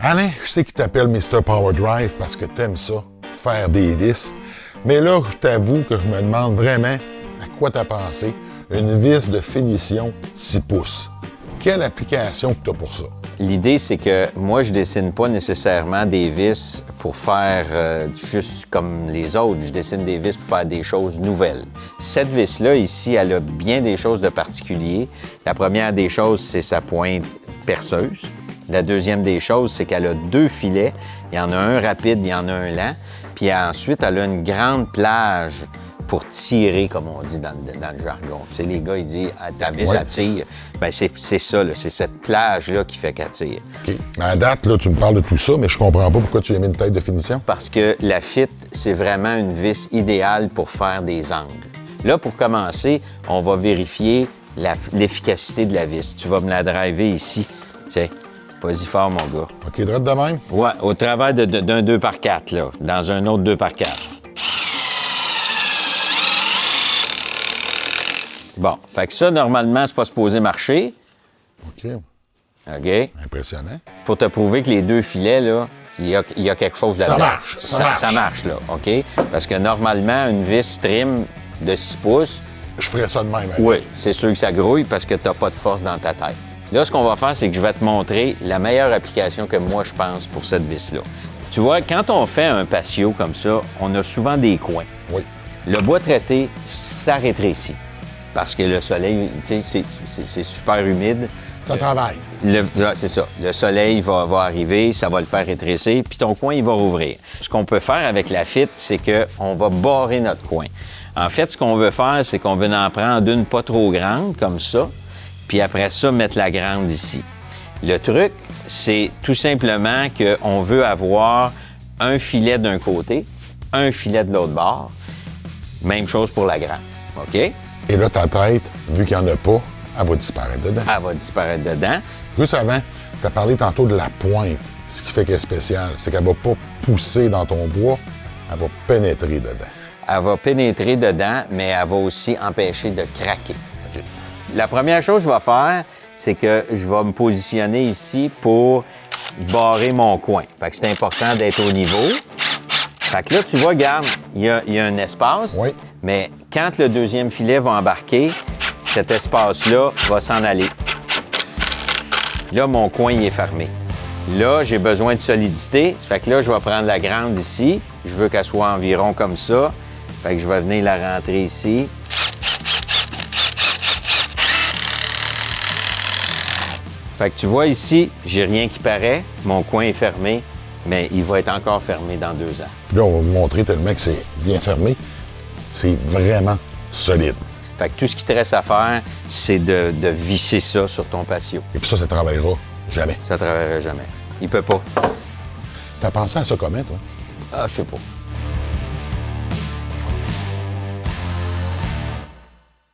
Alain, je sais qu'il t'appelle Mr. Power Drive parce que t'aimes ça, faire des vis. Mais là, je t'avoue que je me demande vraiment à quoi t'as pensé une vis de finition 6 pouces. Quelle application que t'as pour ça? L'idée, c'est que moi, je dessine pas nécessairement des vis pour faire juste comme les autres. Je dessine des vis pour faire des choses nouvelles. Cette vis-là, ici, elle a bien des choses de particulier. La première des choses, c'est sa pointe perceuse. La deuxième des choses, c'est qu'elle a 2 filets. Il y en a un rapide, il y en a un lent. Puis ensuite, elle a une grande plage pour tirer, comme on dit dans le jargon. Tu sais, les gars, ils disent « ta vis, elle tire ». Bien, c'est ça, là, c'est cette plage-là qui fait qu'elle tire. OK. Mais à date, là, tu me parles de tout ça, mais je comprends pas pourquoi tu as mis une tête de finition. Parce que la Fit, c'est vraiment une vis idéale pour faire des angles. Là, pour commencer, on va vérifier l'efficacité de la vis. Tu vas me la driver ici. Tiens, vas-y fort, mon gars. OK, droite de même? Ouais, au travers d'un 2x4, là, dans un autre 2x4. Bon, fait que ça, normalement, c'est pas supposé marcher. OK. OK? Impressionnant. Pour te prouver que les 2 filets, là, il y a quelque chose là-dedans. Ça marche. Là, OK? Parce que normalement, une vis trim de 6 pouces, Je ferais ça de même. Hein? oui, c'est sûr que ça grouille parce que t'as pas de force dans ta tête. Là, ce qu'on va faire, c'est que je vais te montrer la meilleure application que moi, je pense, pour cette vis-là. Tu vois, quand on fait un patio comme ça, on a souvent des coins. Oui. Le bois traité, ça rétrécit. Parce que le soleil, tu sais, c'est super humide. Ça travaille. C'est ça. Le soleil va arriver, ça va le faire rétrécir, puis ton coin, il va rouvrir. Ce qu'on peut faire avec la Fit, c'est qu'on va barrer notre coin. En fait, ce qu'on veut faire, c'est qu'on veut en prendre une pas trop grande, comme ça, puis après ça, mettre la grande ici. Le truc, c'est tout simplement qu'on veut avoir un filet d'un côté, un filet de l'autre bord. Même chose pour la grande. OK? Et là, ta tête, vu qu'il n'y en a pas, elle va disparaître dedans. Elle va disparaître dedans. Juste avant, tu as parlé tantôt de la pointe. Ce qui fait qu'elle est spéciale, c'est qu'elle ne va pas pousser dans ton bois, elle va pénétrer dedans. Elle va pénétrer dedans, mais elle va aussi empêcher de craquer. OK. La première chose que je vais faire, c'est que je vais me positionner ici pour barrer mon coin. Fait que c'est important d'être au niveau. Fait que là, tu vois, regarde, il y a un espace, Oui. mais quand le deuxième filet va embarquer, cet espace-là va s'en aller. Là, mon coin, il est fermé. Là, j'ai besoin de solidité. Fait que là, je vais prendre la grande ici. Je veux qu'elle soit environ comme ça. Fait que je vais venir la rentrer ici. Fait que tu vois ici, j'ai rien qui paraît. Mon coin est fermé, mais il va être encore fermé dans 2 ans. Puis là, on va vous montrer tellement que c'est bien fermé. C'est vraiment solide. Fait que tout ce qui te reste à faire, c'est de visser ça sur ton patio. Et puis ça ne travaillera jamais. Ça ne travaillera jamais. Il peut pas. T'as pensé à ça comment, toi? Ah, je sais pas.